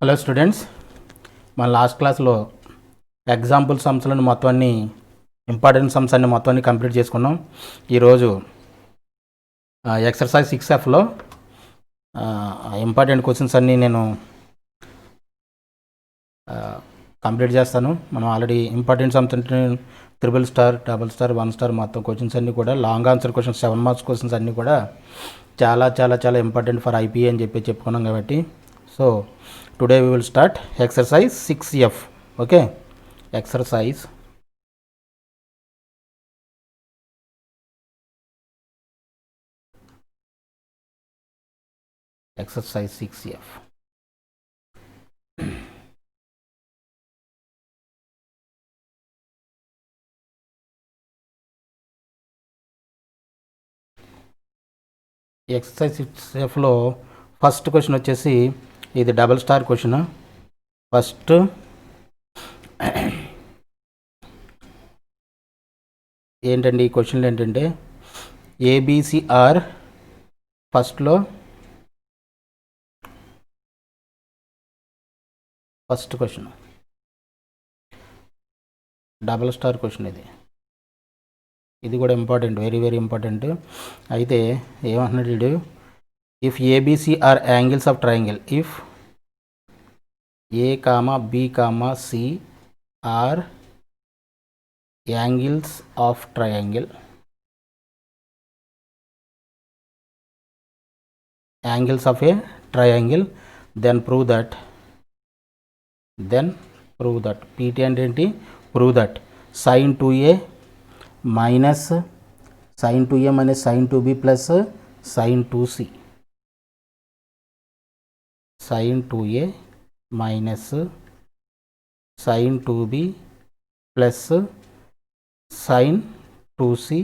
Hello students, మన last క్లాస్లో example సమ్స్లను మొత్తం అన్ని ఇంపార్టెంట్ సమ్స్ అన్ని మొత్తం అన్ని కంప్లీట్ చేసుకున్నాం. ఈరోజు ఎక్సర్సైజ్ 6Fలో ఇంపార్టెంట్ క్వశ్చన్స్ అన్నీ నేను కంప్లీట్ చేస్తాను. మనం ఆల్రెడీ ఇంపార్టెంట్ సమ్స్ అంటే triple star, double star, 1 star మొత్తం క్వశ్చన్స్ అన్నీ కూడా long answer questions 7 marks questions అన్నీ కూడా చాలా చాలా చాలా ఇంపార్టెంట్ ఫర్ ఐపీఏ అని చెప్పుకున్నాం. కాబట్టి so today we will start exercise 6F. okay, exercise 6F. ఈ ఎక్సర్సైజ్ 6Fలో ఫస్ట్ క్వశ్చన్ వచ్చేసి ఇది డబుల్ స్టార్ క్వశ్చన్. ఫస్ట్ ఏంటండి ఈ క్వశ్చన్లు ఏంటంటే ఏబిసిఆర్ ఫస్ట్లో first question double star question. ఇది కూడా ఇంపార్టెంట్, వెరీ వెరీ ఇంపార్టెంట్. అయితే ఏమంటున్నాడు వీడు, if ABC are angles of triangle, if A comma B comma C are angles of triangle, angles of a triangle, then prove that PT and ఏంటి, prove that sin 2A minus sin 2A minus sin 2B plus sin 2C, sin 2A minus sin 2B plus sin 2C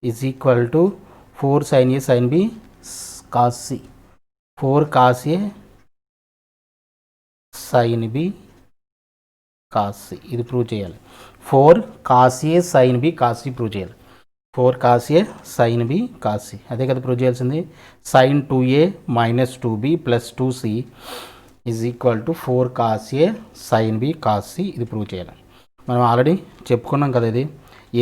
is equal to 4 sin A sin B cos C, 4 cos A sin B cos C. ఇది prove చేయాలి. 4 cos A sin B cos C prove చేయాలి. 4 cos A sin B cos C, అదే కదా prove చేయాల్సింది. sin 2A minus 2B plus 2C is equal to 4 cos A sin B cos C. ఇది prove చేయాలి. మనం already చెప్పుకున్నాం కదా. ఇది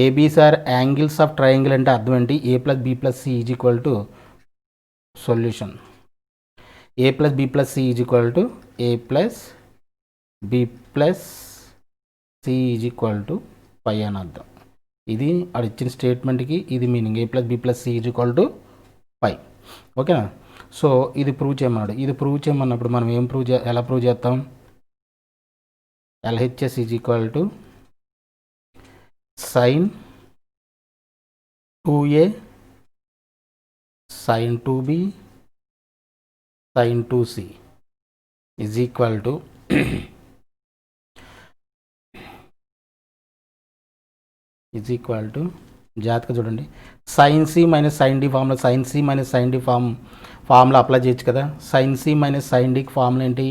ఏబిసిఆర్ యాంగిల్స్ ఆఫ్ ట్రయాంగిల్ అంటే అర్థం ఏంటి, A plus B plus C is equal to solution. A plus B plus C is equal to A plus B plus C is equal to pi అని అర్థం. ఇది అది ఇచ్చిన స్టేట్మెంట్కి ఇది meaning. A plus B plus C is equal to pi. ఓకేనా? So ఇది prove చేయమన్నాడు. ఇది ప్రూవ్ చేయమన్నప్పుడు మనం ఏం ఎలా ప్రూవ్ చేస్తాం, LHS is equal to sin 2A sin 2B sin 2C is equal to జాగ్రత్తగా చూడండి. Sine C minus sine D formula, sine C minus sine D formula apply చేయొచ్చు కదా. సైన్ సి మైనస్ సైన్ డికి formula ఏంటి,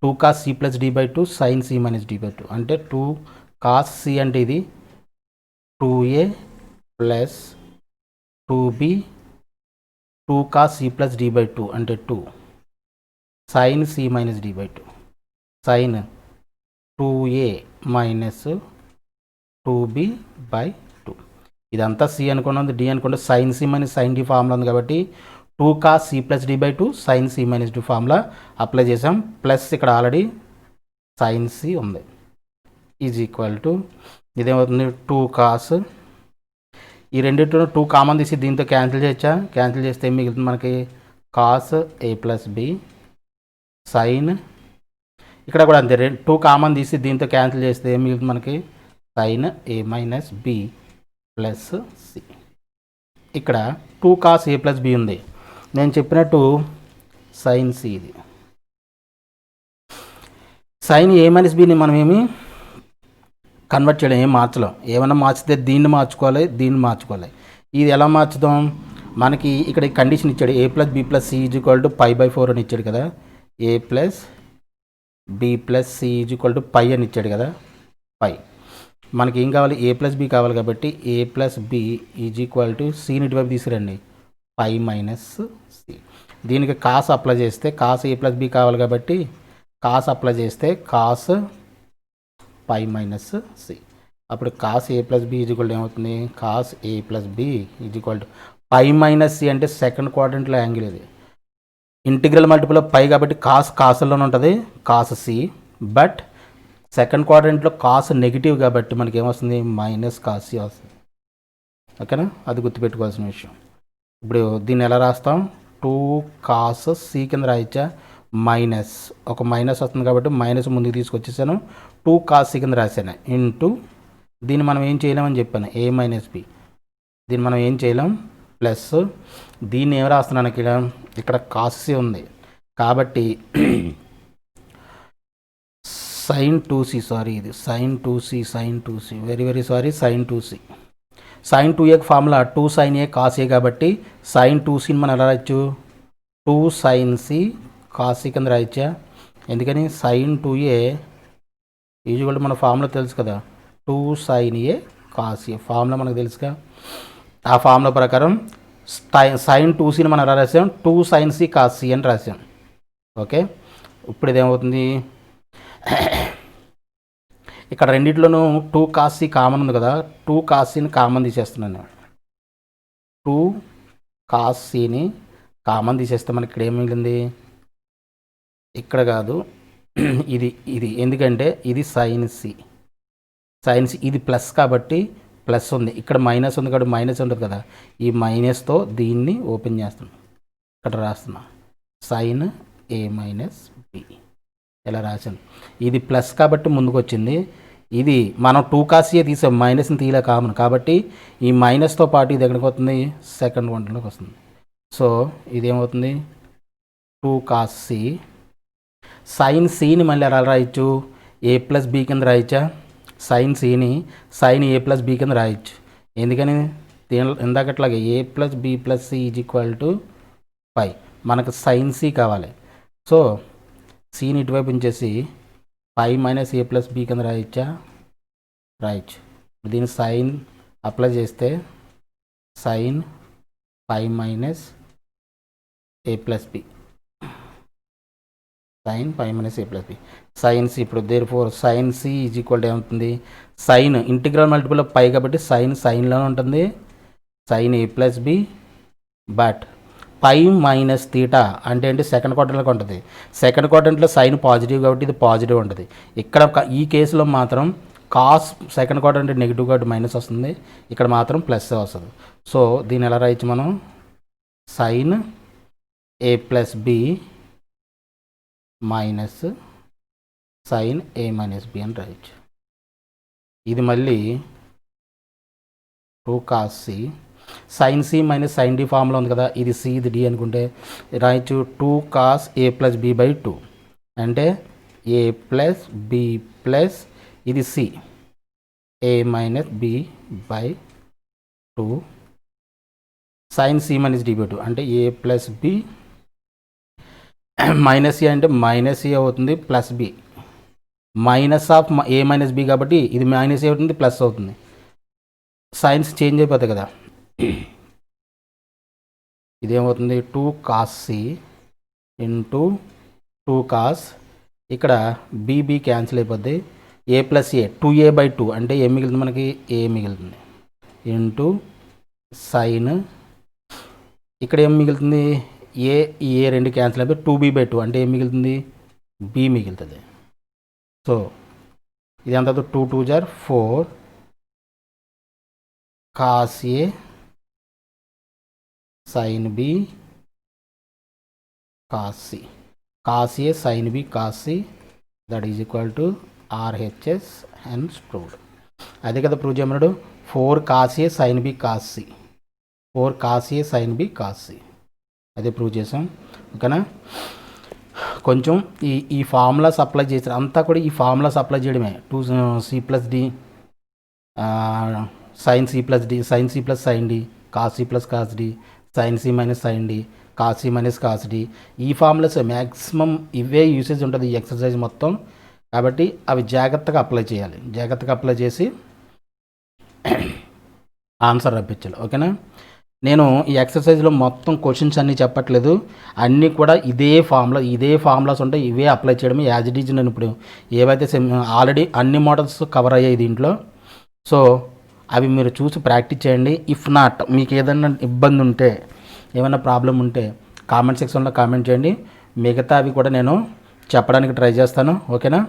2 cos C plus D by 2 sine C minus D by 2. అంటే 2 cos C అంటే ఇది 2A plus 2B 2 cos C plus D by 2 అంటే 2 sine C minus D by 2 sine 2A minus 2B by 2. ఇదంతా C అనుకున్నది, D అనుకుంటే sine C minus sine D formula ఉంది కాబట్టి 2 cos C plus D by 2 sine C minus D formula apply చేసాం. Plus ఇక్కడ already sine C ఉంది is equal to ఇదేమవుతుంది 2 cos. ఈ రెండింటిలో 2 కామన్ తీసి దీంతో క్యాన్సిల్ చేయొచ్చా, క్యాన్సిల్ చేస్తే ఏం మిగులుతుంది మనకి, cos A plus B sine, ఇక్కడ కూడా అంతే 2 కామన్ తీసి దీంతో క్యాన్సిల్ చేస్తే ఏం మిగులుతుంది మనకి, sin A minus B plus C. ఇక్కడ 2 cos A ప్లస్ B ఉంది. నేను చెప్పినట్టు sin C, ఇది sin A మైనస్ Bని మనం ఏమి కన్వర్ట్ చేయడం, ఏం మార్చలేం. ఏమైనా మార్చితే దీన్ని మార్చుకోవాలి, దీన్ని మార్చుకోవాలి. ఇది ఎలా మార్చుదాం, మనకి ఇక్కడ కండిషన్ ఇచ్చాడు A plus B plus C is equal to pi by 4 అని ఇచ్చాడు కదా. A plus B plus C is equal to pi అని ఇచ్చాడు కదా. పై మనకి ఏం కావాలి, A ప్లస్ B కావాలి కాబట్టి A plus B is equal to Cని ఇటువైపు తీసుకురండి, పై మైనస్ C. దీనికి కాస్ అప్లై చేస్తే కాస్ A ప్లస్ B కావాలి కాబట్టి కాస్ అప్లై చేస్తే కాస్ పై మైనస్ సి. అప్పుడు cos A plus B is equal ఏమవుతుంది, cos A plus B is equal to pi minus C అంటే సెకండ్ క్వాడ్రంట్లో యాంగిల్ ఇది. ఇంటిగ్రల్ మల్టిపుల్ ఆఫ్ పై కాబట్టి కాసులోనే ఉంటుంది కాస్ సి. బట్ సెకండ్ క్వాడ్రంట్లో కాస్ నెగిటివ్ కాబట్టి మనకి ఏమొస్తుంది, మైనస్ కాస్ సి వస్తుంది. ఓకేనా, అది గుర్తుపెట్టుకోవాల్సిన విషయం. ఇప్పుడు దీన్ని ఎలా రాస్తాం, 2 కాస్ సి కింద రాయచ్చా, మైనస్ ఒక మైనస్ వస్తుంది కాబట్టి మైనస్ ముందుకు తీసుకొచ్చేసాను, 2 కాస్ సి కింద రాశాను ఇంటూ దీన్ని మనం ఏం చేయలేమని చెప్పాను, ఏ మైనస్ బి. దీన్ని మనం ఏం చేయలేం, ప్లస్ దీన్ని ఏం రాస్తున్నాను ఇక్కడ కాస్ సి ఉంది కాబట్టి సైన్ 2c, సారీ ఇది sine 2c, very very sorry, sine 2c. Sine 2a formula 2 sine A cos A కాబట్టి సైన్ 2cని మనం ఎలా రాయచ్చు, 2 సైన్ సి కాస్ సి కింద రాయచ్చా. ఎందుకని సైన్ 2a యూజువల్ మన ఫార్ములా తెలుసు కదా, 2 sine A cos A formula మనకు తెలుసుగా. ఆ ఫార్ములా ప్రకారం సైన్ 2cని మనం ఎలా రాసాం, 2 సైన్ సి కాస్ సి అని రాసాం. ఓకే, ఇప్పుడు ఇదేమవుతుంది, ఇక్కడ రెండిట్లోనూ 2 కాస్ సి కామన్ ఉంది కదా, 2 కాస్ సిని కామన్ తీసేస్తున్నాను. 2 కాస్ సిని కామన్ తీసేస్తే మనకి ఇక్కడ ఏం మిగిలింది, ఇక్కడ కాదు ఇది ఎందుకంటే ఇది సైన్ సి ఇది ప్లస్ కాబట్టి ప్లస్ ఉంది, ఇక్కడ మైనస్ ఉంది కాబట్టి మైనస్ ఉంటుంది కదా, ఈ మైనస్తో దీన్ని ఓపెన్ చేస్తున్నాం, ఇక్కడ రాస్తున్నా సైన్ ఏ మైనస్ బి ఇలా రాశాను. ఇది ప్లస్ కాబట్టి ముందుకు వచ్చింది, ఇది మనం 2 కాస్ ఏ తీసాం, మైనస్ని తీయలే కామన్ కాబట్టి ఈ మైనస్తో పాటు ఇది ఎక్కడికి వస్తుంది, సెకండ్ వంటలోకి వస్తుంది. సో ఇదేమవుతుంది, 2 కాస్ సి. సైన్ సిని మళ్ళీ ఎలా రాయొచ్చు, ఏ ప్లస్ బి కింద రాయచ్చా, సైన్ సిని సైన్ ఏ ప్లస్ బి కింద రాయొచ్చు. ఎందుకని ఇందాకట్లాగే A plus B plus C is equal to pi, మనకు సైన్ సి కావాలి. సో సిని ఇటువైపు ఉంచేసి pi minus A plus B కింద రాయొచ్చా, రాయొచ్చు. దీని సైన్ అప్లై చేస్తే sine pi minus A plus B, sine pi minus A plus B, sign C. ఇప్పుడు therefore sine C is equal to ఏమవుతుంది, sine integral multiple of pi కాబట్టి సైన్లోనే ఉంటుంది, sine A plus B. But pi minus theta అంటే ఏంటి, second క్వాడ్రంట్లోకి ఉంటుంది. Second క్వాడ్రంట్లో sign positive కాబట్టి ఇది పాజిటివ్ ఉంటుంది. ఇక్కడ ఈ కేసులో మాత్రం కాస్ సెకండ్ క్వాడ్రంట్ నెగిటివ్ కాబట్టి మైనస్ వస్తుంది, ఇక్కడ మాత్రం ప్లస్ వస్తుంది. సో దీన్ని ఎలా రాయొచ్చు మనం, sine A plus B minus sine A minus B అని రాయొచ్చు. ఇది మళ్ళీ 2 cos C, sine C minus sine D formula ఉంది కదా, ఇది సి ఇది డి అనుకుంటే రాయొచ్చు 2 cos A plus B by 2 అంటే ఏ ప్లస్ బి ప్లస్ ఇది C A minus B by 2 sine C minus D by 2 అంటే A plus B minus A అంటే మైనస్ ఏ అవుతుంది plus B, minus of A minus B కాబట్టి ఇది minus A అవుతుంది plus అవుతుంది, signs change అయిపోతాయి కదా. ఇదేమవుతుంది 2 కాస్ సి ఇంటూ 2 కాస్, ఇక్కడ బీబీ క్యాన్సిల్ అయిపోద్ది, ఏ ప్లస్ ఏ 2a బై 2 అంటే ఏం మిగులుతుంది మనకి, ఏ మిగులుతుంది ఇంటూ సైన్, ఇక్కడ ఏం మిగులుతుంది, ఏ రెండు క్యాన్సిల్ అయిపోయి 2b బై 2 అంటే ఏం మిగులుతుంది, బి మిగులుతుంది. సో ఇది ఎంత 2 2 జార్ 4 cos A sine B cos C, cos A sine B cos C that is equal to RHS and proved. అదే కదా ప్రూవ్ చేయమన్నాడు, 4 cos A sine B cos C, 4 cos A sine B cos C, అదే prove చేసాం. ఓకేనా, కొంచెం ఈ formulas apply చేసారు అంతా కూడా ఈ ఫార్ములాస్ అప్లై చేయడమే. 2c plus D sine C plus D, sine C plus sine D, cos C plus cos D, sine C minus sine D, cos C minus cos D, ఈ formulas maximum ఇవే usage ఉంటుంది ఈ exercise మొత్తం. కాబట్టి అవి జాగ్రత్తగా apply చేయాలి, జాగ్రత్తగా అప్లై చేసి ఆన్సర్ రప్పించాలి. ఓకేనా, నేను ఈ ఎక్సర్సైజ్లో మొత్తం క్వశ్చన్స్ అన్నీ చెప్పట్లేదు, అన్నీ కూడా ఇదే ఫార్ములాస్ ఉంటాయి, ఇవే అప్లై చేయడమే యాజ్ ఇట్ ఈజ్. నేను ఇప్పుడు ఏవైతే ఆల్రెడీ అన్ని మోడల్స్ కవర్ అయ్యాయి దీంట్లో, సో అవి మీరు చూసి ప్రాక్టీస్ చేయండి. ఇఫ్ నాట్ మీకు ఏదైనా ఇబ్బంది ఉంటే, ఏమైనా ప్రాబ్లం ఉంటే కామెంట్ సెక్షన్లో కామెంట్ చేయండి, మిగతా అవి కూడా నేను చెప్పడానికి ట్రై చేస్తాను. ఓకేనా?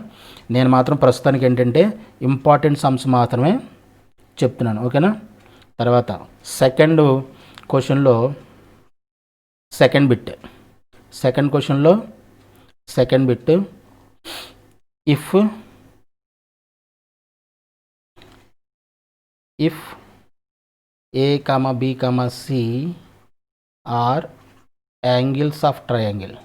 నేను మాత్రం ప్రస్తుతానికి ఏంటంటే ఇంపార్టెంట్ సమ్స్ మాత్రమే చెప్తున్నాను. ఓకేనా? తర్వాత సెకండ్ క్వశ్చన్లో second bit if A, B, C are angles of a triangle,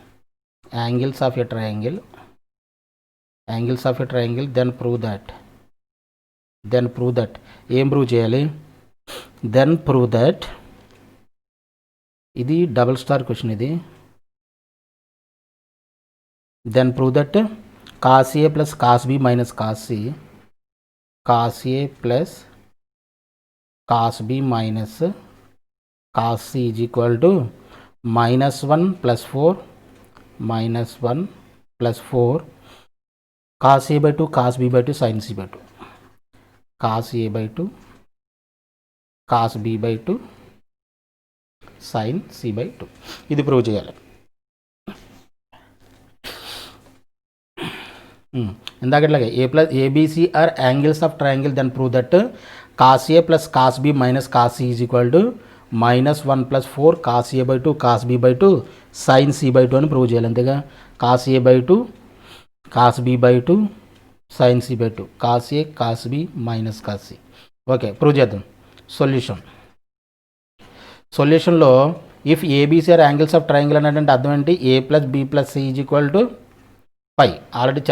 then prove that ఏం ప్రూవ్ చేయాలి? దెన్ ప్రూవ్ దట్, ఇది డబుల్ స్టార్ క్వశ్చన్ ఇది. Then prove that cos A plus cos B minus cos C, cos A plus cos B minus cos C is equal to -1 + 4 cos A by 2 cos B by 2 sin C by 2, cos A by 2 cos B by 2 sin C by 2. ఇది prove చేయాలి. ఇందాకట్లాగే ABC are angles of triangle, then prove that cos A plus cos B minus cos C is equal to -1 + 4 cos A by 2 cos B by 2 sin C by 2 అని prove చేయాలి. అంతేగా, cos A by 2 cos B by 2 sin C by 2, cos A cos B minus cos C. Okay, prove చేద్దాం. సొల్యూషన్లో if ABC are angles of triangle అంటే అర్థం ఏంటి? A plus B plus C is equal to pi. Already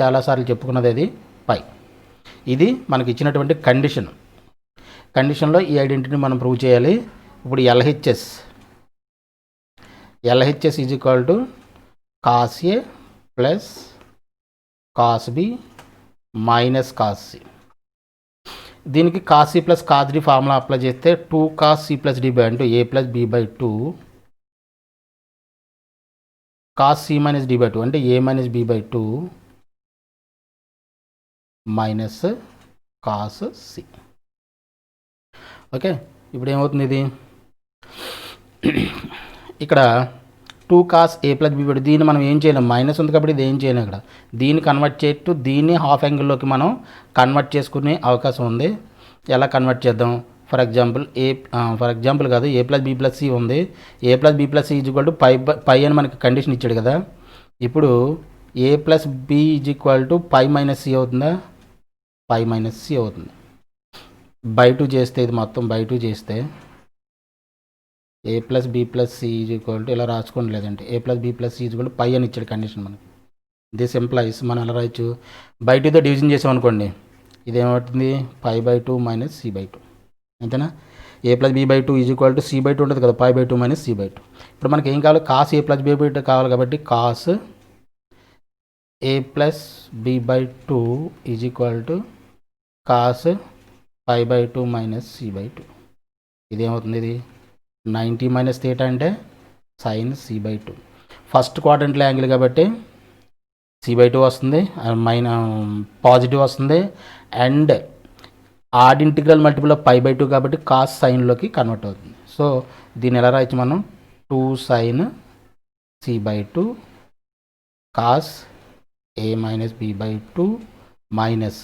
చాలాసార్లు చెప్పుకున్నది అది పై. ఇది మనకి ఇచ్చినటువంటి కండిషన్లో ఈ ఐడెంటిటీని మనం ప్రూవ్ చేయాలి. ఇప్పుడు LHS is equal to cos A plus cos B minus cos C. దీనికి cos C plus cos D formula apply చేస్తే 2 cos C plus D by అంటే A plus B by 2 cos C minus D by 2 అంటే A minus B by 2 minus cos C. Okay, ఇప్పుడు ఏమవుతుంది? ఇది ఇక్కడ 2 cos A plus B by 2, దీన్ని మనం ఏం చేయలేం, మైనస్ ఉంది కాబట్టి ఇది ఏం చేయలేం. ఇక్కడ దీన్ని కన్వర్ట్ చేయట్టు దీన్ని హాఫ్ యాంగిల్లోకి మనం కన్వర్ట్ చేసుకునే అవకాశం ఉంది. ఎలా కన్వర్ట్ చేద్దాం? ఫర్ ఎగ్జాంపుల్ కాదు, A plus B plus C ఉంది. A plus B plus C is equal to pi అని మనకి కండిషన్ ఇచ్చాడు కదా. ఇప్పుడు A plus B is equal to pi minus C అవుతుందా? పై మైనస్ C అవుతుంది. బై 2 చేస్తే, ఇది మొత్తం బై 2 చేస్తే A plus B plus C is equal to, ఇలా రాసుకోండి, లేదంటే A plus B plus C is equal to pi అని ఇచ్చాడు కండిషన్ మనకి. దిస్ ఎంప్లాయిస్ మనం ఎలా రాయొచ్చు? బై 2తో డివిజన్ చేసామనుకోండి, ఇదేమవుతుంది? Pi by 2 minus C by 2. అంతేనా? A plus B by 2 is equal to C by 2 ఉంటుంది కదా, pi by 2 minus C by 2. ఇప్పుడు మనకి ఏం కావాలి? cos A plus B by 2 కావాలి కాబట్టి cos A plus B by 2 is equal to cos pi by 2 minus C by 2. ఇదేమవుతుంది? ఇది 90 మైనస్ థీటా అంటే sin C బై 2. ఫస్ట్ క్వాడ్రంట్లో యాంగిల్ కాబట్టి C బై 2 వస్తుంది, పాజిటివ్ వస్తుంది. And odd integral multiple of pi by 2 కాబట్టి cos సైన్లోకి convert అవుతుంది. సో దీన్ని ఎలా రాయొచ్చు మనం? 2 sin C by 2 cos A minus B by 2 minus,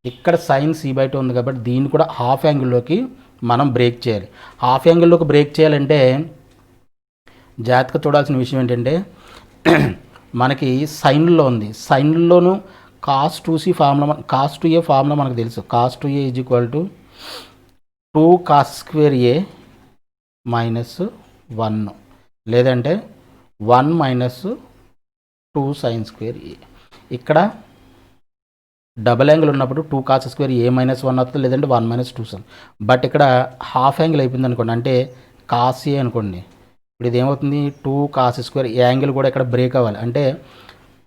ఇక్కడ sin C బై 2 ఉంది కాబట్టి దీన్ని కూడా హాఫ్ యాంగిల్లోకి మనం బ్రేక్ చేయాలి. హాఫ్ యాంగిల్లోకి బ్రేక్ చేయాలంటే జాగ్రత్తగా చూడాల్సిన విషయం ఏంటంటే, మనకి సైన్లో ఉంది, సైన్లోను cos 2C formula, cos 2A formula మనకు తెలుసు. cos 2A is equal to 2 cos square A minus 1, లేదంటే 1 మైనస్ 2 sin స్క్వేర్ A. ఇక్కడ డబల్ యాంగిల్ ఉన్నప్పుడు 2 cos స్క్వేర్ A మైనస్ 1 అవుతుంది, లేదంటే 1 మైనస్ 2 sin. బట్ ఇక్కడ హాఫ్ యాంగిల్ అయిపోయింది అనుకోండి, అంటే cos A అనుకోండి. ఇప్పుడు ఇది ఏమవుతుంది? 2 cos స్క్వేర్ యాంగిల్ కూడా ఇక్కడ బ్రేక్ అవ్వాలి, అంటే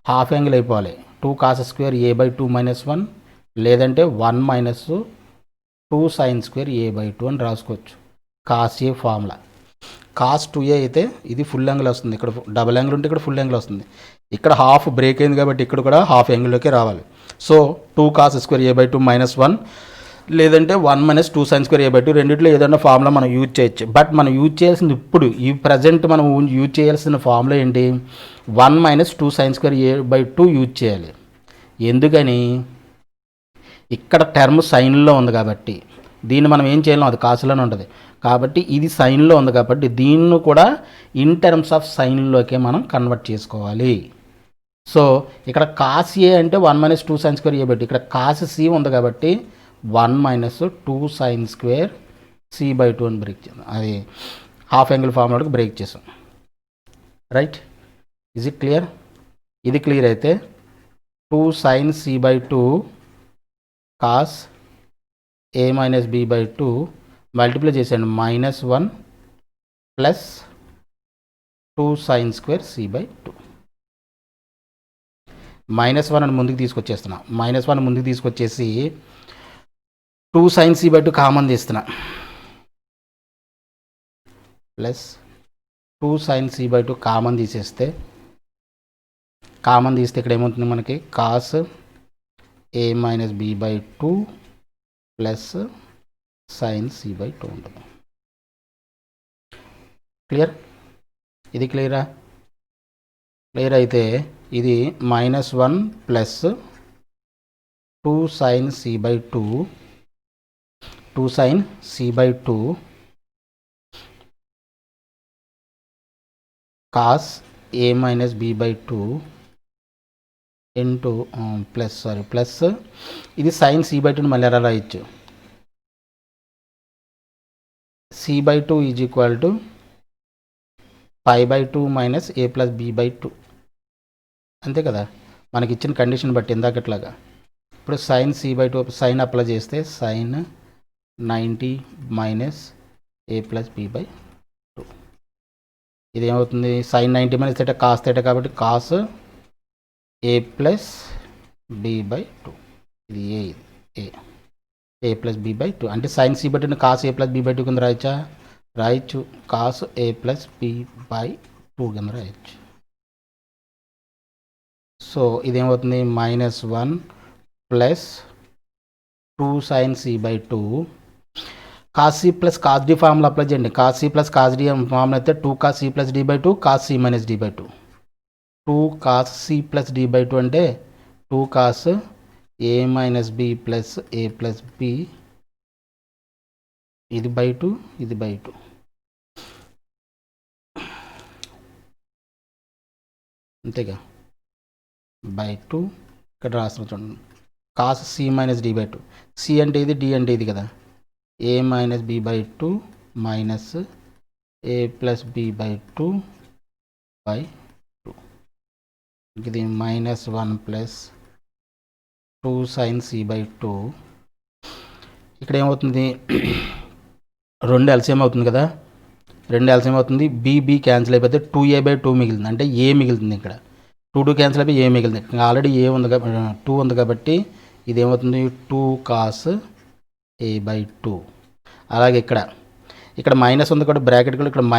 హాఫ్ యాంగిల్ అయిపోవాలి. 2 cos square A by 2 minus 1, లేదంటే 1 minus 2 sin square A by 2 అని రాసుకోవచ్చు. cos A formula cos 2a అయితే ఇది ఫుల్ యాంగిల్ వస్తుంది, ఇక్కడ డబుల్ యాంగిల్ ఉంటే ఇక్కడ ఫుల్ యాంగిల్ వస్తుంది. ఇక్కడ హాఫ్ బ్రేక్ అయింది కాబట్టి ఇక్కడ కూడా హాఫ్ యాంగిల్లోకి రావాలి. So 2 cos square a by 2 -1 లేదంటే 1 - 2 sin square a by 2 రెండిట్లో ఏదైనా ఫార్ములా మనం యూజ్ చేయొచ్చు. బట్ మనం యూజ్ చేయాల్సింది ఇప్పుడు ఈ ప్రజెంట్ మనం యూజ్ చేయాల్సిన ఫార్ములా ఏంటి, 1 - 2 sin square a by 2 use చేయాలి. ఎందుకని, ఇక్కడ టర్మ్ సైన్లో ఉంది కాబట్టి దీన్ని మనం ఏం చేయలేం, అది కాసులోనే ఉంటుంది కాబట్టి ఇది సైన్లో ఉంది కాబట్టి దీన్ని కూడా ఇన్ టర్మ్స్ ఆఫ్ సైన్లోకే మనం కన్వర్ట్ చేసుకోవాలి. సో ఇక్కడ కాస్ ఏ అంటే 1 - 2 sin square a by 2, ఇక్కడ కాస్ సి ఉంది కాబట్టి 1 - 2 sin square c by 2 అని బ్రేక్ చేద్దాం, అది హాఫ్ యాంగిల్ ఫార్ములాకి బ్రేక్ చేసాం. Right, is it clear? ఇది క్లియర్ అయితే 2 sin c by 2 cos a minus b by 2 multiply చేసాను -1 plus 2 sin square c by 2. -1 అని ముందుకు తీసుకొచ్చేస్తున్నా, -1 ముందుకు తీసుకొచ్చేసి 2 sin c by 2 కామన్ తీస్తున్నా plus 2 sin c by 2 common తీసేస్తే ఇక్కడ ఏమవుతుంది మనకి cos a minus b by 2 plus sin c by 2 ఉంటుంది. క్లియర్? ఇది క్లియరా? క్లియర్ అయితే ఇది -1 plus 2 sin c by 2 cos a minus b by 2 into plus ఇది sin c by 2 మళ్ళీ ఎలా రాయొచ్చు, c by 2 is equal to π by 2 minus a plus b by 2, అంతే కదా మనకి ఇచ్చిన కండిషన్ బట్టి ఇందాకట్లాగా. ఇప్పుడు sin c by 2 sine apply చేస్తే sin 90 minus a plus b by 2, ఇది ఏమవుతుంది sin 90 minus theta cos theta కాబట్టి cos a plus b by 2, ఇది a ప్లస్ b by 2 అంటే sin c by 2 cos a plus b by 2 కింద రాయొచ్చు, cos a plus b by 2 కింద రాయొచ్చు. So ఇదేమవుతుంది -1 plus 2 sin c by 2 cos c plus cos d formula apply చేయండి. cos c plus cos d formula అయితే 2 cos c plus d by 2 cos c minus d by 2, 2 cos c plus d by 2 అంటే 2 cos a minus b plus a plus b, ఇది by 2 ఇది by 2, అంతేగా by 2 ఇక్కడ రాసిన చూడండి cos c minus d by 2, c అంటే ఇది d అంటే ఇది కదా, a minus b by 2 minus a plus b by 2 by 2, ఇది -1 ప్లస్ 2 sin c by 2. ఇక్కడ ఏమవుతుంది 2 ఎల్సిఎం అవుతుంది కదా, 2 ఎల్సిఎం అవుతుంది, బి క్యాన్సిల్ అయిపోతే 2a by 2 మిగిలింది అంటే ఏ మిగులుతుంది, ఇక్కడ 2 క్యాన్సిల్ అయిపోయి ఏ మిగిలింది, ఆల్రెడీ ఏ ఉంది 2 ఉంది కాబట్టి ఇది ఏమవుతుంది 2 cos a by 2. అలాగే ఇక్కడ మైనస్ ఉంది కాబట్టి బ్రాకెట్ కూడా ఇక్కడ -a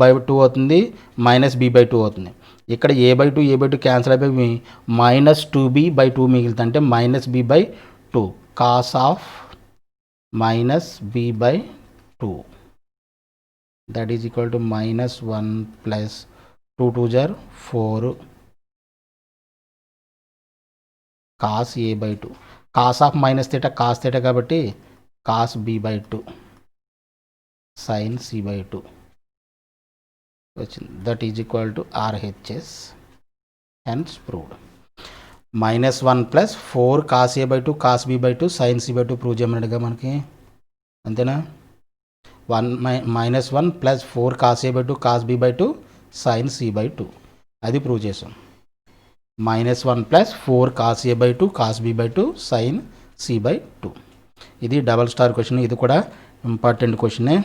by 2 అవుతుంది, -b by 2 అవుతుంది. ఇక్కడ a by 2 క్యాన్సిల్ అయిపోయి -2b by 2 మిగులుతుంది అంటే -b by 2 cos of -b by 2 that is equal to -1 plus 2 2 jar 4 cos a by 2 cos of minus theta cos theta కాబట్టి cos b by 2 sin c by 2 వచ్చింది, that is equal to RHS, hence proved. -1 plus 4 cos a by 2 cos b by 2 sin c by 2 prove చేయమన్నాడుగా మనకి, అంతేనా. -1 plus 4 cos a by 2 cos b by 2 sin c by 2 అది prove చేసాం. -1 plus 4 cos a by 2 cos b by 2 sin c by 2, ఇది double star question, ఇది కూడా important క్వశ్చనే.